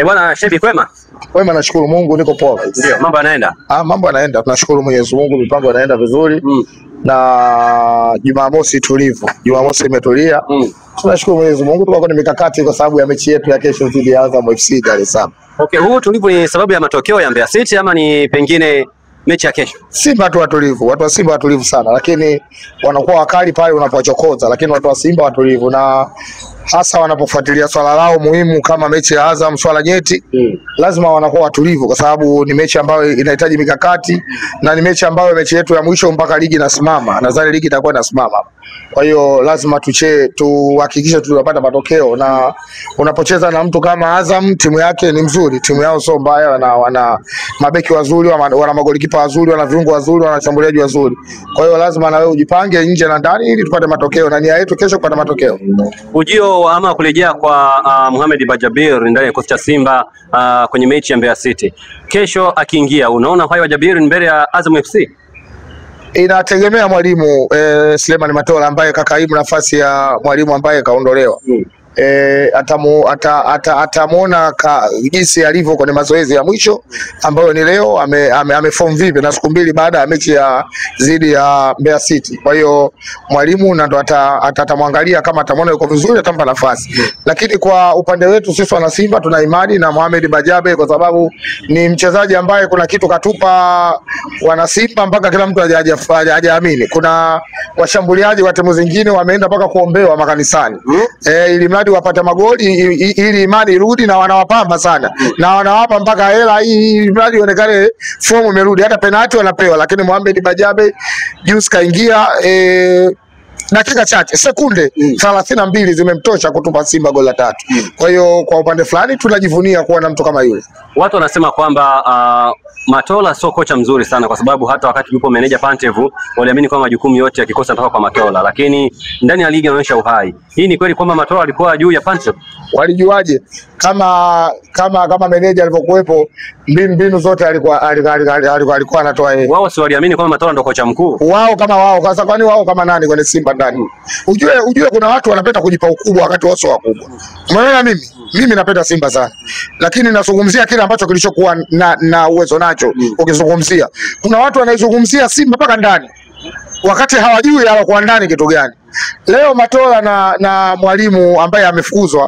Bwana Shebi, kwema? Kwema, nashukuru Mungu, niko poa. Ndio, mambo yanaenda? Mambo yanaenda, tunashukuru Mwenyezi Mungu, mipango inaenda vizuri. Na Jumamosi tulivu. Jumamosi imetulia. Tunashukuru Mwenyezi Mungu, tuko kwenye mikakati kwa sababu ya mechi yetu ya kesho dhidi ya Azam FC Dar es Salaam. Okay, huu tulivu ni sababu ya matokeo ya Mbeya City ama ni pengine mechi ya kesho? Simba tu watulivu, watu wa Simba watulivu sana, lakini wanakuwa wakali pale unapochokoza, lakini watu wa Simba watulivu, na hasa wanapofuatilia swala lao muhimu kama mechi ya Azam, swala nyeti, lazima wanakuwa watulivu kwa sababu ni mechi ambayo inahitaji mikakati na ni mechi ambayo mechi yetu ya mwisho mpaka ligi inasimama. Nadhani ligi itakuwa inasimama. Kwa hiyo lazima tuhakikishe tunapata matokeo, na unapocheza na mtu kama Azam, timu yake ni mzuri, timu yao sio mbaya, wana mabeki wazuri, wana magolikipa wazuri, wana viungo wazuri, wana washambuliaji wazuri. Kwa hiyo lazima na wewe ujipange nje na ndani ili tupate matokeo, na nia yetu kesho kupata matokeo. Ujio ama kurejea kwa Mohamed Bajabir ndani ya kikosi cha Simba kwenye mechi ya Mbeya City kesho akiingia, unaona hayo Bajabir mbele ya Azam FC? Inategemea mwalimu Suleiman Matola ambaye kakaimu nafasi ya mwalimu ambaye kaondolewa. Atamuona jinsi alivyo kwenye mazoezi ya mwisho ambayo ni leo, ameform vipi na siku mbili baada ya mechi ya dhidi ya Mbeya City. Kwa hiyo mwalimu ndo atamwangalia, kama atamuona yuko vizuri atampa nafasi. Lakini kwa upande wetu sisi wana Simba tuna imani na Mohamed Bajabe kwa sababu ni mchezaji ambaye kuna kitu katupa wana Simba mpaka kila mtu hajaamini. Kuna washambuliaji wa timu zingine wameenda mpaka kuombewa makanisani ili mradi wapate magoli ili imani irudi, na wanawapamba sana na wanawapa mpaka hela ili mradi ionekane fomu imerudi, hata penalti wanapewa. Lakini Mohamed Bajabe juzi kaingia dakika chache, sekunde 32 zimemtosha kutupa Simba goli la 3. Kwa hiyo kwa upande fulani tunajivunia kuwa na mtu kama yule. Watu wanasema kwamba Matola sio kocha mzuri sana kwa sababu hata wakati yupo meneja Pantevu waliamini kwamba majukumu yote yakikosa kutoka kwa Matola, lakini ndani ya ligi anaonyesha uhai. Hii ni kweli kwamba Matola alikuwa juu ya Pantevu? Walijuaje? Kama meneja alivyokuepo, mbinu zote alikuwa anatoa yeye. Wao si waliamini kwamba Matola ndo kocha mkuu? Wao kama wao, sasa kwani wao kama nani kwenye Simba ndani? Ujue kuna watu wanapenda kujipa ukubwa wakati wao sio wakubwa. Umeona mimi napenda Simba sana, lakini nazungumzia kile ambacho kilichokuwa na uwezo nacho. Ukizungumzia kuna watu wanaizungumzia Simba mpaka ndani wakati hawajui alokuwa ndani kitu gani. Leo Matola na mwalimu ambaye amefukuzwa,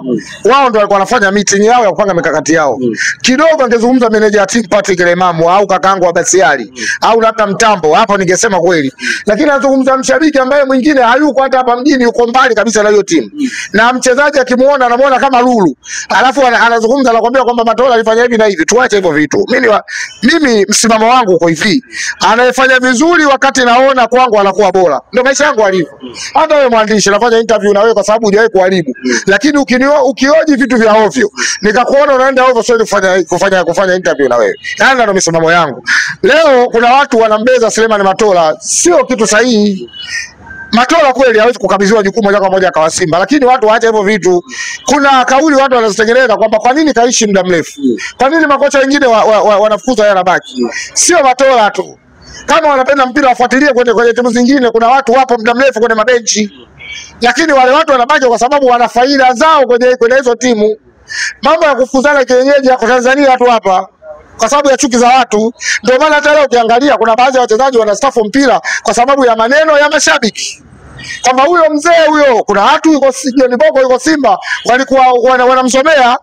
wao ndio walikuwa wanafanya meeting yao ya kupanga mikakati yao. Kidogo angezungumza meneja ya timu Patrick Lemamu au kakangu wa Basiali au labda Mtambo, hapo ningesema kweli. Lakini anazungumza mshabiki ambaye mwingine hayuko hata hapa mjini, yuko mbali kabisa na hiyo timu. Na mchezaji akimuona anamuona kama lulu. Alafu anazungumza anakuambia kwamba Matola alifanya hivi na hivi. Tuache hivyo vitu. Mimi msimamo wangu uko hivi. Anayefanya vizuri wakati naona kwangu anakuwa bora. Ndio maisha yangu alivyo. Hata wewe mwandishi nafanya interview na wewe kwa sababu hujawahi kuharibu. Lakini ukioji vitu vya ovyo, nikakuona unaenda ovyo, sio kufanya interview na wewe. Yaani ndio msimamo yangu. Leo kuna watu wanambeza Suleiman Matola, sio kitu sahihi. Matola kweli hawezi kukabidhiwa jukumu moja kwa moja kwa Simba, lakini watu waache hivyo vitu. Kuna kauli watu wanazitengeneza kwamba kwa nini kaishi muda mrefu? Kwa nini makocha wengine wanafukuza yeye anabaki? Sio Matola tu. Kama wanapenda mpira wafuatilie kwenye timu zingine, kuna watu wapo muda mrefu kwenye mabenchi. Lakini wale watu wanabaki kwa sababu wana faida zao kwenye hizo timu. Mambo ya kufukuzana kienyeji yako Tanzania tu hapa kwa sababu ya chuki za watu. Ndio maana hata leo ukiangalia kuna baadhi ya wachezaji wanastaafu mpira kwa sababu ya maneno ya mashabiki. Kama huyo mzee huyo, kuna watu yuko John Boko yuko Simba walikuwa wanamsomea,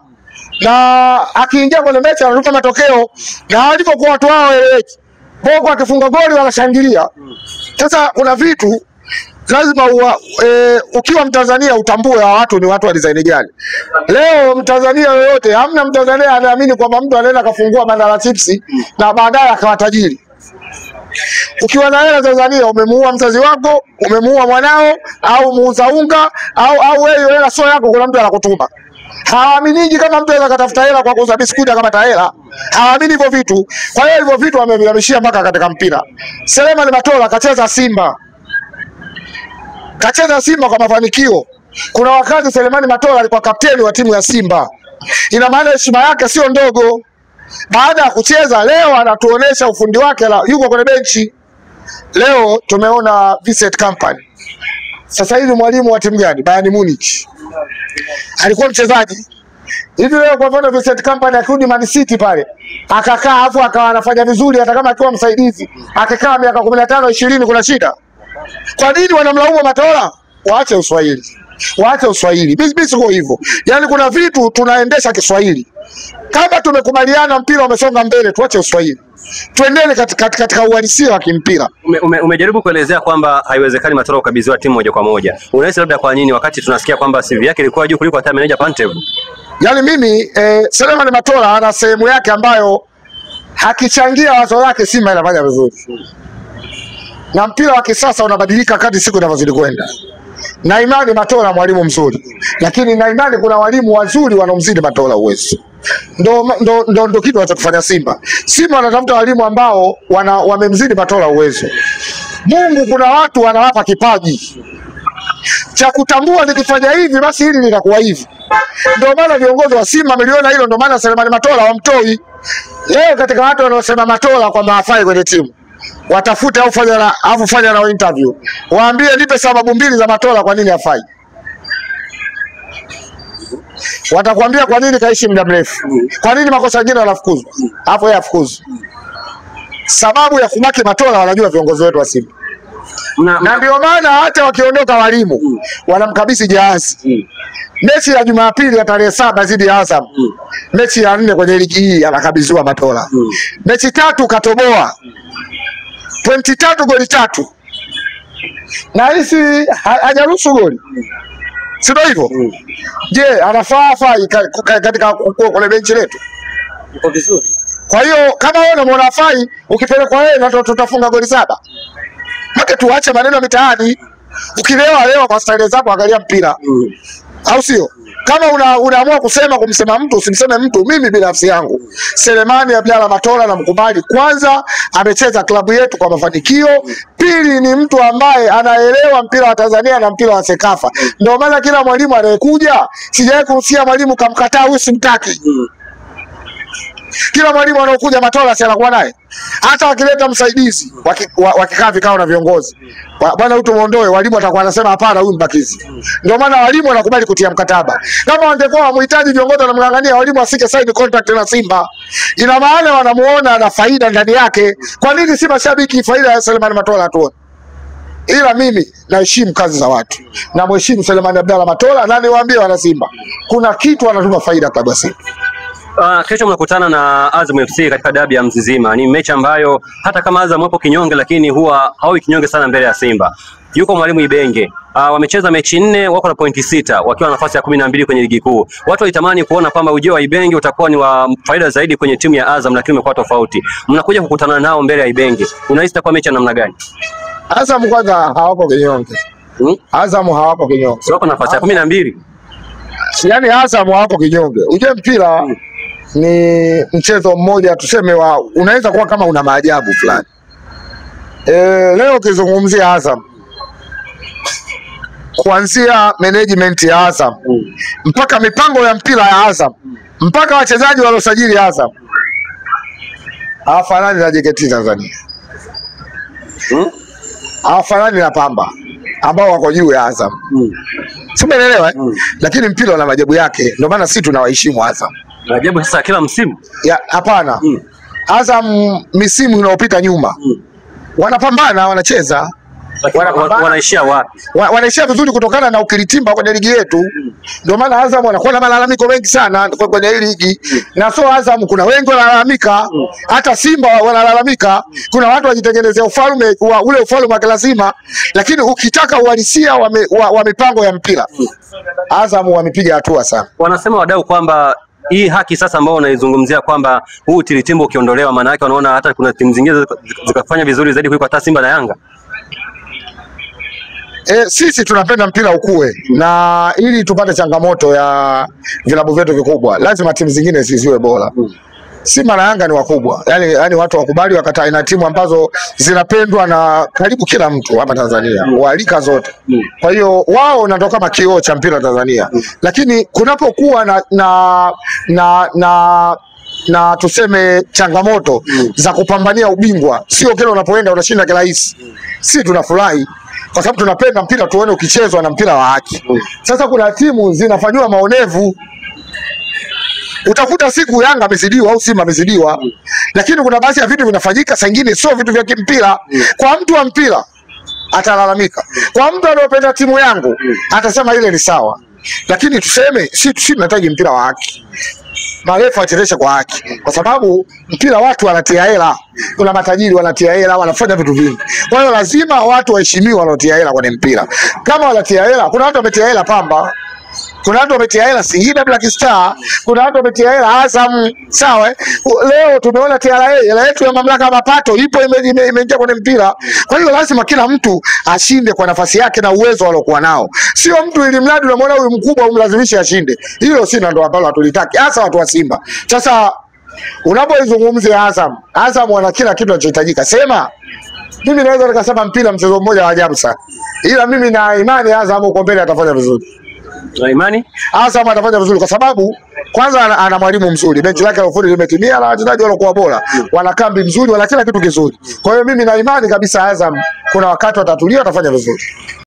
na akiingia kwenye mechi anatupa matokeo, na walipokuwa watu wao eleweki. Boko akifunga goli wanashangilia. Sasa kuna vitu lazima ukiwa Mtanzania utambue watu ni watu wa design gani. Leo Mtanzania yoyote, hamna Mtanzania anaamini kwamba mtu anaenda kafungua banda la chipsi na baadaye akawa tajiri. Ukiwa na hela Tanzania, umemuua mzazi wako, umemuua mwanao, au muuza unga, au wewe hela sio yako, kuna mtu anakutuma. Hawaaminiki kama mtu anaweza kutafuta hela kwa kuuza biskuti kama tahela. Hawaamini hivyo vitu. Kwa hiyo hivyo vitu wamevihamishia mpaka katika mpira. Suleiman Matola kacheza Simba. Kacheza Simba kwa mafanikio. Kuna wakati Suleiman Matola alikuwa kapteni wa timu ya Simba. Ina maana heshima yake sio ndogo. Baada ya kucheza leo anatuonesha ufundi wake, yuko kwenye benchi. Leo tumeona Vincent Kompany. Sasa hivi mwalimu wa timu gani? Bayern Munich. Alikuwa mchezaji. Hivi leo kwa mfano Vincent Kompany akirudi Man City pale, akakaa afu akawa anafanya vizuri hata kama akiwa msaidizi, akakaa miaka 15 20, kuna shida? Kwa nini wanamlaumu Matola? Waache Uswahili. Waache Uswahili. Mimi siko hivyo. Yaani kuna vitu tunaendesha Kiswahili. Kama tumekubaliana mpira umesonga mbele, tuache Uswahili. Tuendele katika uhalisia wa kimpira. Umejaribu kuelezea kwamba haiwezekani Matola ukabidhiwa timu moja kwa moja. Unahisi labda kwa nini wakati tunasikia kwamba CV yake ilikuwa juu kuliko hata meneja Pantev? Yaani mimi Selemani Matola ana sehemu yake ambayo hakichangia wazo lake Simba inafanya vizuri. Na mpira wa kisasa unabadilika kadri siku inavyozidi kwenda. Na imani Matola mwalimu mzuri. Lakini na imani kuna walimu wazuri wanaomzidi Matola uwezo. Ndo kitu wanachofanya Simba. Simba wanatafuta walimu ambao wamemzidi Matola uwezo. Mungu kuna watu wanawapa kipaji cha kutambua nikifanya hivi basi hili litakuwa hivi. Ndio maana viongozi wa Simba miliona hilo, ndio maana Selemani Matola wamtoi. Leo katika watu wanaosema Matola kwamba hafai kwenye timu, watafute au fanya na interview. Waambie nipe sababu mbili za Matola kwa nini hafai. Watakwambia kwa nini kaishi muda mrefu. Kwa nini makosa mengine yanafukuzwa? Hapo yeye afukuzwe. Sababu ya kubaki Matola wanajua viongozi wetu wa Simba. Na ndio maana hata wakiondoka walimu wanamkabisi jahazi. Mechi ya Jumapili ya tarehe 7 zidi ya Azam. Mechi ya 4 kwenye ligi hii anakabidhiwa Matola. Mechi 3 katoboa. Pointi 3 goli 3. Na hisi hajaruhusu goli. Sio hivyo? Je, anafaa katika kule benchi letu? Iko vizuri. Kwa hiyo kama wewe unaona hafai, ukipelekwa wewe na tutafunga goli 7. Hata tuache maneno mitaani. Ukilewa kwa staili zako angalia mpira. Au sio? Kama unaamua kumsema mtu, usimseme mtu. Mimi binafsi yangu Selemani Abdalla Matola namkubali. Kwanza amecheza klabu yetu kwa mafanikio. Pili ni mtu ambaye anaelewa mpira wa Tanzania na mpira wa Sekafa. Ndio maana kila mwalimu anayekuja sijawahi kumsikia mwalimu kamkataa huyu simtaki. Kila mwalimu anaokuja Matola si anakuwa naye. Hata wakileta msaidizi, wakikaa vikao na viongozi, bwana huyu tumuondoe, walimu watakuwa wanasema hapana huyu mbakizi. Ndio maana walimu wanakubali kutia mkataba. Kama wangekuwa wamhitaji viongozi wanamngangania, walimu wasike sign contract na Simba. Ina maana wanamuona ana faida ndani yake. Kwa nini si mashabiki faida ya Selemani Matola tuone? Ila mimi naheshimu kazi za watu. Na mheshimu Selemani Abdalla Matola na niwaambie wana Simba, kuna kitu anatuma faida kwa Simba. Kesho mnakutana na Azam FC katika dabi ya Mzizima. Ni mechi ambayo hata kama Azam wapo kinyonge, lakini huwa hawi kinyonge sana mbele ya Simba. Yuko mwalimu Ibenge. Wamecheza mechi 4, wako na pointi 6, wakiwa na nafasi ya 12 kwenye ligi kuu. Watu walitamani kuona kwamba ujio wa Ibenge utakuwa ni wa faida zaidi kwenye timu ya Azam, lakini umekuwa tofauti. Mnakuja kukutana nao mbele ya Ibenge. Unahisi itakuwa mechi namna gani? Azam kwanza hawako kinyonge. Azam hawako kinyonge. Wako na nafasi ya 12. Yaani Azam hawako kinyonge. Uje mpira ni mchezo mmoja tuseme unaweza kuwa kama una maajabu fulani. Leo ukizungumzia Azam, kuanzia management ya Azam mpaka mipango ya mpira ya Azam mpaka wachezaji waliosajili Azam hawafanani na JKT Tanzania. Hawafanani na Pamba ambao wako juu ya Azam. Simeelewa lakini mpira una maajabu yake, ndio maana sisi tunawaheshimu Azam. Maajabu sasa kila msimu? Hapana. Azam misimu inayopita nyuma wanapambana, wanacheza, wanaishia wapi? Wanaishia vizuri kutokana na ukiritimba kwenye ligi yetu. Ndio maana Azam wanakuwa na malalamiko mengi sana kwenye hii ligi. Na so Azam kuna wengi wanalalamika, hata Simba wanalalamika. Kuna watu wajitengenezea ufalme, ule ufalme wa lazima, lakini ukitaka uhalisia wa mipango ya mpira, Azam wamepiga hatua sana. Wanasema wadau kwamba hii haki sasa ambao unaizungumzia kwamba huu tilitimbo ukiondolewa, maana yake wanaona hata kuna timu zingine zikafanya vizuri zaidi kuliko hata Simba na Yanga. Sisi tunapenda mpira ukue, na ili tupate changamoto ya vilabu vyetu vikubwa lazima timu zingine ziwe bora. Simba na Yanga ni wakubwa, yani watu wakubali wakataa, na timu ambazo zinapendwa na karibu kila mtu hapa Tanzania, walika zote. Kwa hiyo wao ndio kama kioo cha mpira Tanzania. Lakini kunapokuwa na tuseme changamoto za kupambania ubingwa, sio kile unapoenda unashinda kirahisi. Sisi tunafurahi kwa sababu tunapenda mpira tuone ukichezwa na mpira wa haki. Sasa kuna timu zinafanywa maonevu. Utakuta siku Yanga amezidiwa au Simba amezidiwa, lakini kuna baadhi ya vitu vinafanyika saa nyingine sio vitu vya kimpira. Kwa mtu wa mpira atalalamika, kwa mtu anayependa timu yangu atasema ile ni sawa, lakini tuseme si tunahitaji mpira wa haki. Marefa wachezeshe kwa haki, kwa sababu mpira watu wanatia hela, kuna matajiri wanatia hela, wanafanya vitu vingi. Kwa hiyo lazima watu waheshimiwe wanaotia hela kwenye mpira. Kama wanatia hela, kuna watu wametia hela Pamba, kuna watu wametia hela Singida Black Star, kuna watu wametia hela Azam, sawa. Leo tumeona TRA, hela yetu ya mamlaka ya mapato ipo imeingia kwenye mpira. Kwa hiyo lazima kila mtu ashinde kwa nafasi yake na uwezo aliokuwa nao. Sio mtu ili mradi unamwona huyu mkubwa umlazimishe ashinde. Hilo si ndo ambalo hatulitaki, hasa watu wa Simba. Sasa unapoizungumzia Azam wana kila kitu kinachohitajika. Sema mimi naweza nikasema mpira mchezo mmoja wa ajabu sana, ila mimi na imani Azam uko mbele atafanya vizuri. Na imani Azam atafanya vizuri kwa sababu kwanza ana mwalimu mzuri, benchi lake la ufundi limetimia na wachezaji waliokuwa bora, wana kambi mzuri, wana kila kitu kizuri. Kwa hiyo mimi na imani kabisa Azam kuna wakati watatulia, watafanya vizuri.